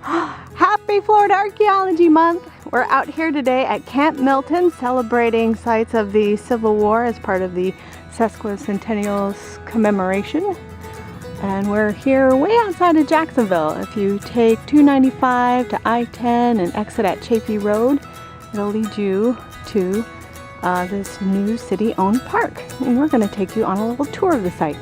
Happy Florida Archaeology Month! We're out here today at Camp Milton celebrating sites of the Civil War as part of the sesquicentennial's commemoration. And we're here way outside of Jacksonville. If you take 295 to I-10 and exit at Chafee Road, it'll lead you to this new city-owned park. And we're going to take you on a little tour of the site.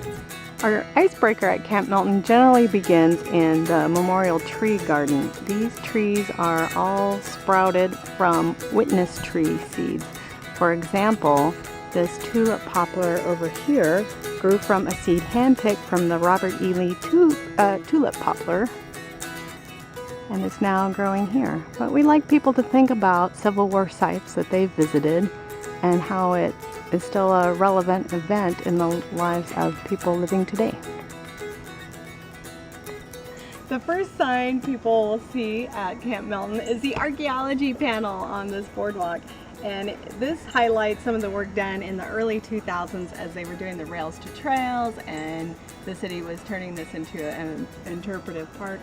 Our icebreaker at Camp Milton generally begins in the Memorial Tree Garden. These trees are all sprouted from witness tree seeds. For example, this tulip poplar over here grew from a seed handpicked from the Robert E. Lee tulip poplar, and it's now growing here. But we like people to think about Civil War sites that they've visited and how it is still a relevant event in the lives of people living today. The first sign people will see at Camp Milton is the archaeology panel on this boardwalk. And this highlights some of the work done in the early 2000s as they were doing the rails to trails and the city was turning this into an interpretive park.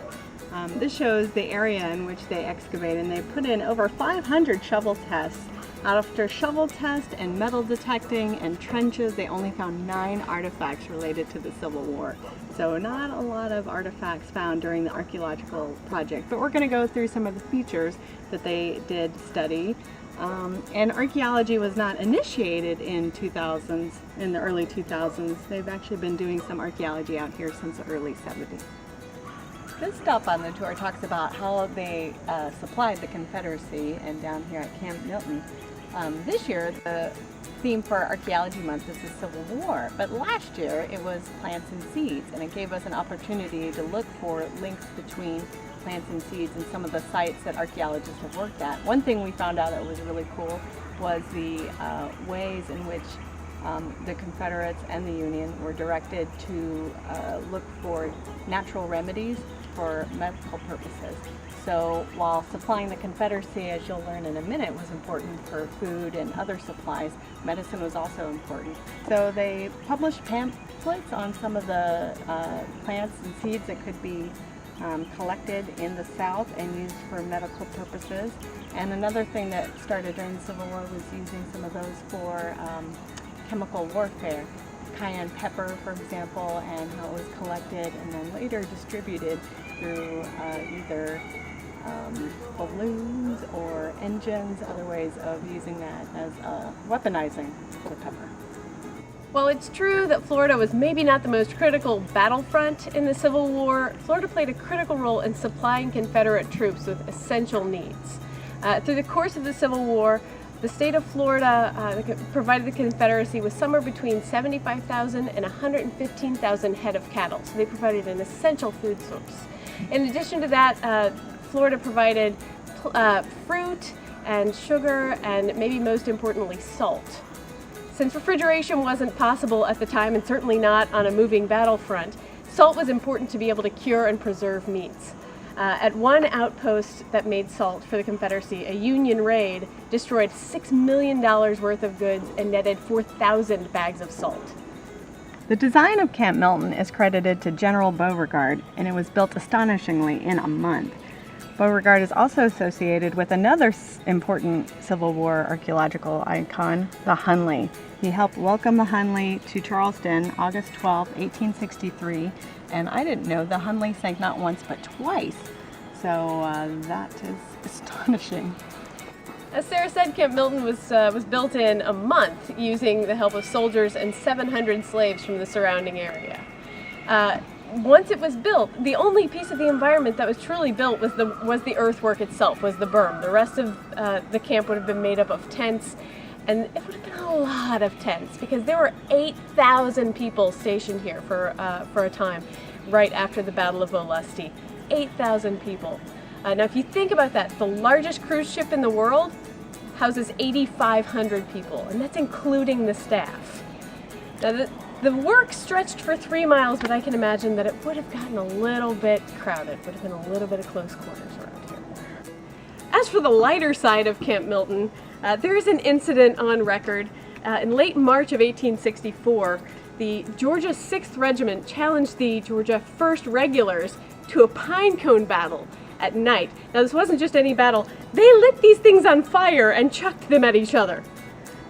This shows the area in which they excavate, and they put in over 500 shovel tests. After shovel test and metal detecting and trenches, they only found 9 artifacts related to the Civil War. So not a lot of artifacts found during the archaeological project, but we're going to go through some of the features that they did study. And archaeology was not initiated in the early 2000s. They've actually been doing some archaeology out here since the early 70s. This stop on the tour talks about how they supplied the Confederacy and down here at Camp Milton. This year the theme for Archaeology Month is the Civil War, but last year it was plants and seeds, and it gave us an opportunity to look for links between plants and seeds and some of the sites that archaeologists have worked at. One thing we found out that was really cool was the ways in which the Confederates and the Union were directed to look for natural remedies for medical purposes. So while supplying the Confederacy, as you'll learn in a minute, was important for food and other supplies, medicine was also important. So they published pamphlets on some of the plants and seeds that could be collected in the South and used for medical purposes. And another thing that started during the Civil War was using some of those for chemical warfare. Cayenne pepper, for example, and how it was collected and then later distributed through either balloons or engines, other ways of using that as weaponizing the pepper. While it's true that Florida was maybe not the most critical battlefront in the Civil War, Florida played a critical role in supplying Confederate troops with essential needs. Through the course of the Civil War, the state of Florida provided the Confederacy with somewhere between 75,000 and 115,000 head of cattle, so they provided an essential food source. In addition to that, Florida provided fruit and sugar and maybe most importantly salt. Since refrigeration wasn't possible at the time, and certainly not on a moving battlefront, salt was important to be able to cure and preserve meats. At one outpost that made salt for the Confederacy, a Union raid destroyed $6 million worth of goods and netted 4,000 bags of salt. The design of Camp Milton is credited to General Beauregard, and it was built astonishingly in a month. Beauregard is also associated with another important Civil War archaeological icon, the Hunley. He helped welcome the Hunley to Charleston August 12, 1863, and I didn't know the Hunley sank not once but twice, so that is astonishing. As Sarah said, Camp Milton was built in a month using the help of soldiers and 700 slaves from the surrounding area. Once it was built, the only piece of the environment that was truly built was the earthwork itself, was the berm. The rest of the camp would have been made up of tents, and it would have been a lot of tents because there were 8,000 people stationed here for a time right after the Battle of Olustee. 8,000 people. Now if you think about that, the largest cruise ship in the world houses 8,500 people, and that's including the staff. Now the work stretched for 3 miles, but I can imagine that it would have gotten a little bit crowded, would have been a little bit of close quarters around here. As for the lighter side of Camp Milton, there is an incident on record. In late March of 1864, the Georgia 6th Regiment challenged the Georgia 1st Regulars to a pine cone battle at night. Now this wasn't just any battle, they lit these things on fire and chucked them at each other.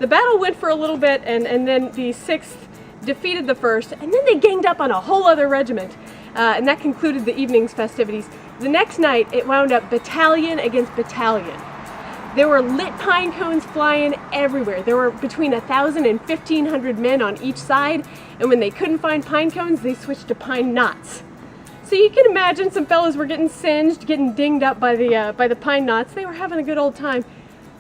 The battle went for a little bit, and then the 6th defeated the 1st, and then they ganged up on a whole other regiment, and that concluded the evening's festivities. The next night it wound up battalion against battalion. There were lit pine cones flying everywhere. There were between 1,000 and 1,500 men on each side, and when they couldn't find pine cones, they switched to pine knots. So you can imagine some fellows were getting singed, getting dinged up by the pine knots. They were having a good old time.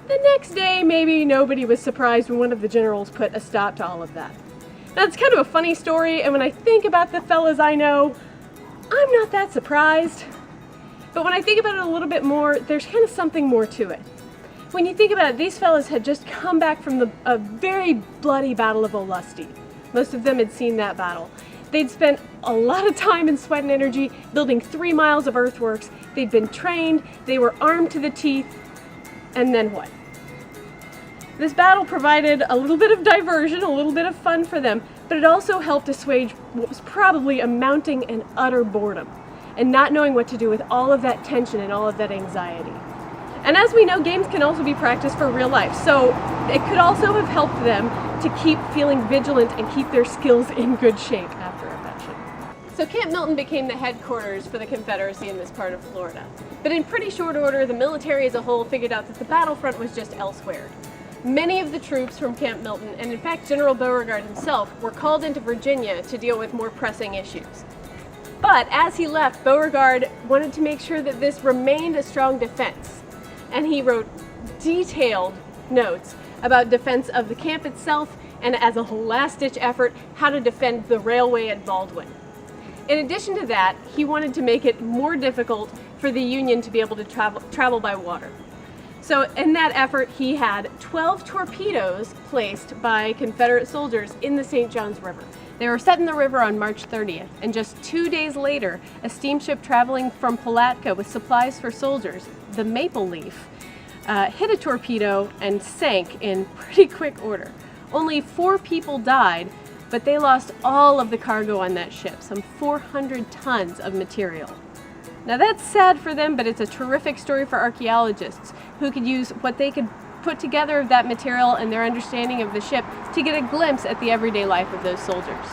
The next day, maybe nobody was surprised when one of the generals put a stop to all of that. Now, it's kind of a funny story, and when I think about the fellas I know, I'm not that surprised. But when I think about it a little bit more, there's kind of something more to it. When you think about it, these fellas had just come back from a very bloody Battle of Olustee. Most of them had seen that battle. They'd spent a lot of time and sweat and energy building 3 miles of earthworks. They'd been trained, they were armed to the teeth, and then what? This battle provided a little bit of diversion, a little bit of fun for them, but it also helped assuage what was probably a mounting and utter boredom, and not knowing what to do with all of that tension and all of that anxiety. And as we know, games can also be practiced for real life, so it could also have helped them to keep feeling vigilant and keep their skills in good shape after a fashion. So Camp Milton became the headquarters for the Confederacy in this part of Florida. But in pretty short order, the military as a whole figured out that the battlefront was just elsewhere. Many of the troops from Camp Milton, and in fact General Beauregard himself, were called into Virginia to deal with more pressing issues. But as he left, Beauregard wanted to make sure that this remained a strong defense. And he wrote detailed notes about defense of the camp itself, and as a last-ditch effort, how to defend the railway at Baldwin. In addition to that, he wanted to make it more difficult for the Union to be able to travel by water. So in that effort, he had 12 torpedoes placed by Confederate soldiers in the St. Johns River. They were set in the river on March 30th, and just 2 days later, a steamship traveling from Palatka with supplies for soldiers, the Maple Leaf, hit a torpedo and sank in pretty quick order. Only 4 people died, but they lost all of the cargo on that ship, some 400 tons of material. Now that's sad for them, but it's a terrific story for archaeologists who could use what they could put together of that material and their understanding of the ship to get a glimpse at the everyday life of those soldiers.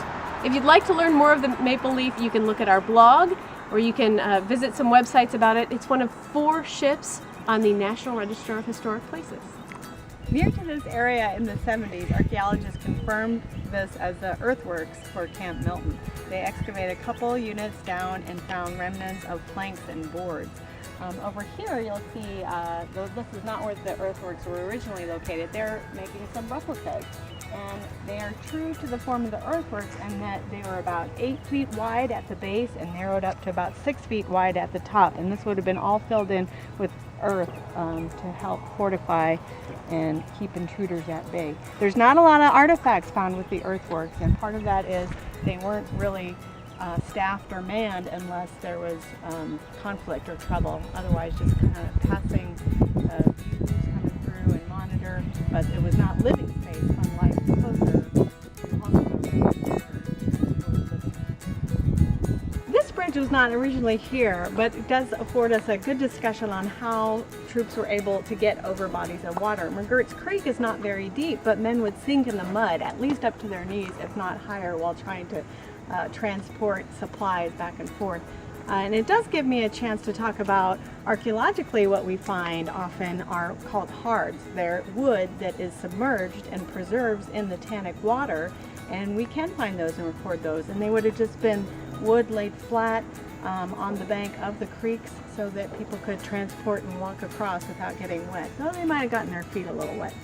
If you'd like to learn more of the Maple Leaf, you can look at our blog, or you can visit some websites about it. It's one of 4 ships on the National Register of Historic Places. Near to this area in the 70s, archaeologists confirmed this as the earthworks for Camp Milton. They excavated a couple units down and found remnants of planks and boards. Over here you'll see, this is not where the earthworks were originally located. They're making some replicas, and they are true to the form of the earthworks in that they were about 8 feet wide at the base and narrowed up to about 6 feet wide at the top, and this would have been all filled in with earth to help fortify and keep intruders at bay. There's not a lot of artifacts found with the earthworks, and part of that is they weren't really staffed or manned unless there was conflict or trouble. Otherwise, just kind of passing views coming through and monitor, but it was not living space, unlike closer. This bridge was not originally here, but it does afford us a good discussion on how troops were able to get over bodies of water. McGirt's Creek is not very deep, but men would sink in the mud at least up to their knees, if not higher, while trying to transport supplies back and forth. And it does give me a chance to talk about archaeologically what we find often are called hards. They're wood that is submerged and preserves in the tannic water, and we can find those and record those. And they would have just been wood laid flat on the bank of the creeks so that people could transport and walk across without getting wet. Though they might have gotten their feet a little wet.